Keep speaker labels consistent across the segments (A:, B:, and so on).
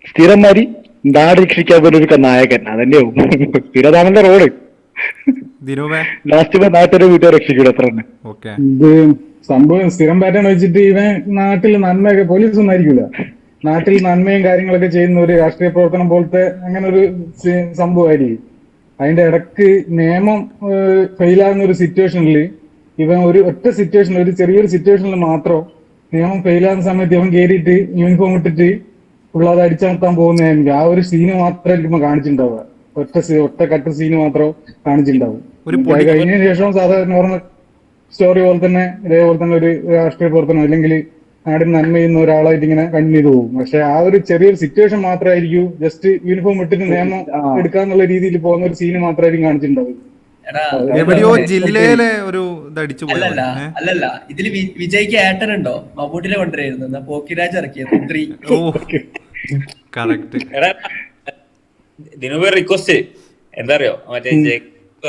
A: സ്ഥിരന്മാരി നാട് രക്ഷിക്കാൻ പോലൊരു നായകൻ അതന്നെയാവും സ്ഥിരതാണന്റെ റോഡ്.
B: ദിനൂപേ
A: ലാസ്റ്റ് നാട്ടുകാരെ വീട്ടുകാരെ രക്ഷിക്കൂടെ അത്ര തന്നെ.
B: ഓക്കെ.
C: ഇത് സംഭവം സ്ഥിരം പാറ്റേൺ വെച്ചിട്ട് ഇവൻ നാട്ടിൽ നന്മയൊക്കെ പോലീസ് ഒന്നും ആയിരിക്കില്ല, നാട്ടിൽ നന്മയും കാര്യങ്ങളൊക്കെ ചെയ്യുന്ന ഒരു രാഷ്ട്രീയ പ്രവർത്തനം പോലത്തെ അങ്ങനെ ഒരു സംഭവമായിരിക്കും. അതിന്റെ ഇടക്ക് നിയമം ഫെയിലാകുന്ന ഒരു സിറ്റുവേഷനിൽ ഇവൻ ഒരു ഒറ്റ സിറ്റുവേഷൻ, ഒരു ചെറിയൊരു സിറ്റുവേഷനിൽ മാത്രം നിയമം ഫെയിലാകുന്ന സമയത്ത് ഇവൻ കയറിയിട്ട് യൂണിഫോം ഇട്ടിട്ട് പിള്ളേരെ അടിച്ചമർത്താൻ പോകുന്നതായിരിക്കും. ആ ഒരു സീന് മാത്രമായിരിക്കും ഇപ്പൊ കാണിച്ചിട്ടുണ്ടാവുക. ഒറ്റ കട്ട് സീന് മാത്രം കാണിച്ചിട്ടുണ്ടാവും. കഴിഞ്ഞതിന് ശേഷം സാധാരണ നോർമൽ സ്റ്റോറി പോലെ തന്നെ ഇതേപോലെ തന്നെ ഒരു രാഷ്ട്രീയ പ്രവർത്തനം അല്ലെങ്കിൽ നാടിന് നന്മ ചെയ്യുന്ന ഒരാളായിട്ട് ഇങ്ങനെ കണ്ടിന്യൂ ചെയ്ത് പോകും. പക്ഷെ ആ ഒരു ചെറിയൊരു സിറ്റുവേഷൻ മാത്രമായിരിക്കും, ജസ്റ്റ് യൂണിഫോം ഇട്ടിട്ട് നിയമം എടുക്കാന്നുള്ള രീതിയിൽ പോകുന്ന ഒരു സീന് മാത്രമായിരിക്കും കാണിച്ചിട്ടുണ്ടാവും.
B: എവിടെയോ ജില്ലയിലെ ഒരു ഇതടിച്ചു പോയി.
D: അല്ലല്ല, ഇതില് വിജയ്ക്ക് ഏട്ടൻ ഉണ്ടോ? മമ്മൂട്ടിനെ കൊണ്ടുവരായിരുന്നു പോക്കിരാജ് ഇറക്കിയത്.
B: കറക്റ്റ്.
E: ദിനൂപ് റിക്വസ്റ്റ് എന്താ അറിയോ, മറ്റേ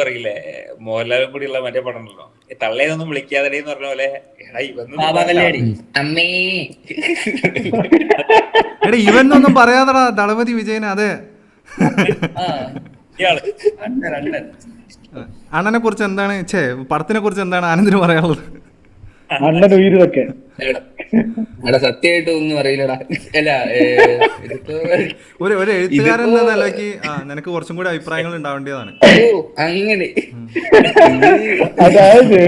E: അറിയില്ലേ മോഹൻലാലും കൂടിയുള്ള മറ്റേ പടം ഉണ്ടല്ലോ, തള്ളേന്നൊന്നും വിളിക്കാതെ എന്ന് പറഞ്ഞ പോലെ
B: എടാ ഇവനൊന്നും പറയാതടാ ദളപതി വിജയൻ. അതെ, അണ്ണനെ കുറിച്ച് എന്താണ്, പടത്തിനെ കുറിച്ച് എന്താണ് ആനന്ദിന് പറയാനുള്ളത്?
A: അണ്ണൻ ഉയരൊക്കെ
F: സത്യമായിട്ട് ഒന്നും അറിയില്ലടാ. അല്ല,
B: ഒരു എഴുത്തുകാരൻ എന്ന നിലയ്ക്ക് നിനക്ക് കുറച്ചും കൂടി അഭിപ്രായങ്ങൾ ഉണ്ടാവേണ്ടതാണ്.
F: അങ്ങനെ
A: അതായത്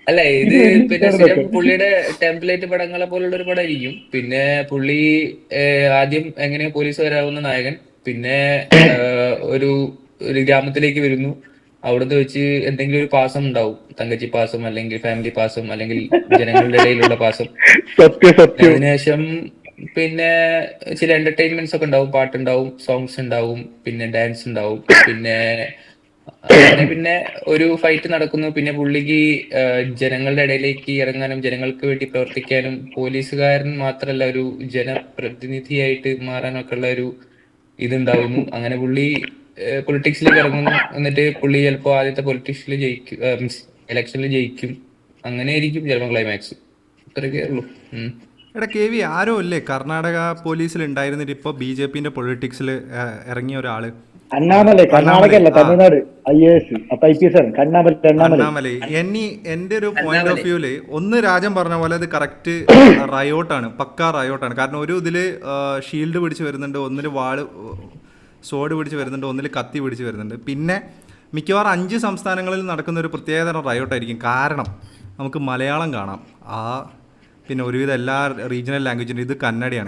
F: അല്ല, ഇത് പിന്നെ പുള്ളിയുടെ ടെംപ്ലേറ്റ് പടങ്ങളെ പോലുള്ള ഒരു പടമായിരിക്കും. പിന്നെ പുള്ളി ആദ്യം എങ്ങനെ പോലീസ് വരാവുന്ന നായകൻ, പിന്നെ ഒരു ഗ്രാമത്തിലേക്ക് വരുന്നു, അവിടുന്ന് വെച്ച് എന്തെങ്കിലും ഒരു പാസം ഉണ്ടാവും, തങ്കച്ചി പാസം അല്ലെങ്കിൽ ഫാമിലി പാസം അല്ലെങ്കിൽ ജനങ്ങളുടെ ഇടയിലുള്ള പാസം. അതിനുശേഷം പിന്നെ ചില എന്റർടൈൻമെന്റ്സ് ഒക്കെ ഉണ്ടാവും, പാട്ടുണ്ടാവും, സോങ്സ് ഉണ്ടാവും, പിന്നെ ഡാൻസ് ഉണ്ടാവും, പിന്നെ ഒരു ഫൈറ്റ് നടക്കുന്നു. പിന്നെ പുള്ളിക്ക് ജനങ്ങളുടെ ഇടയിലേക്ക് ഇറങ്ങാനും ജനങ്ങൾക്ക് വേണ്ടി പ്രവർത്തിക്കാനും പോലീസുകാരൻ മാത്രല്ല ഒരു ജനപ്രതിനിധിയായിട്ട് മാറാനൊക്കെ ഉള്ള ഒരു ഇതുണ്ടാവുന്നു. അങ്ങനെ പുള്ളി പൊളിറ്റിക്സിലേക്ക് ഇറങ്ങുന്നു. എന്നിട്ട് പുള്ളി ചിലപ്പോ ആദ്യത്തെ പൊളിറ്റിക്സിൽ ജയിക്കും, ഇലക്ഷനിൽ ജയിക്കും. അങ്ങനെ ആയിരിക്കും ചിലപ്പോൾ ക്ലൈമാക്സ്. ഇത്രയൊക്കെ ഉള്ളൂ.
B: എടാ കെ വി, ആരോ അല്ലേ കർണാടക പോലീസിൽ ഉണ്ടായിരുന്നിട്ട് ഇപ്പൊ BJP പൊളിറ്റിക്സിൽ ഇറങ്ങിയ ഒരാള്?
A: അണ്ണാമലൈ, കർണാടകയല്ല തമിഴ്നാട് IAS IPS ആണ്.
B: അണ്ണാമലൈ. എന്റെ ഒരു പോയിന്റ് ഓഫ് വ്യൂല് ഒന്ന് രാജൻ പറഞ്ഞ പോലെ അത് കറക്റ്റ് റയോട്ടാണ്, പക്കാ റയോട്ടാണ്. കാരണം ഒരു ഇതില് ഷീൽഡ് പിടിച്ച് വരുന്നുണ്ട്, ഒന്നില് വാള് സോഡ് പിടിച്ച് വരുന്നുണ്ട്, ഒന്നിൽ കത്തി പിടിച്ച് വരുന്നുണ്ട്. പിന്നെ മിക്കവാറും 5 സംസ്ഥാനങ്ങളിൽ നടക്കുന്ന ഒരു പ്രത്യേകതരം റയോട്ടായിരിക്കും. കാരണം നമുക്ക് മലയാളം കാണാം, പിന്നെ ഒരുവിധം എല്ലാ റീജിയണൽ ലാംഗ്വേജിനും ഇത് കന്നഡയാണ്.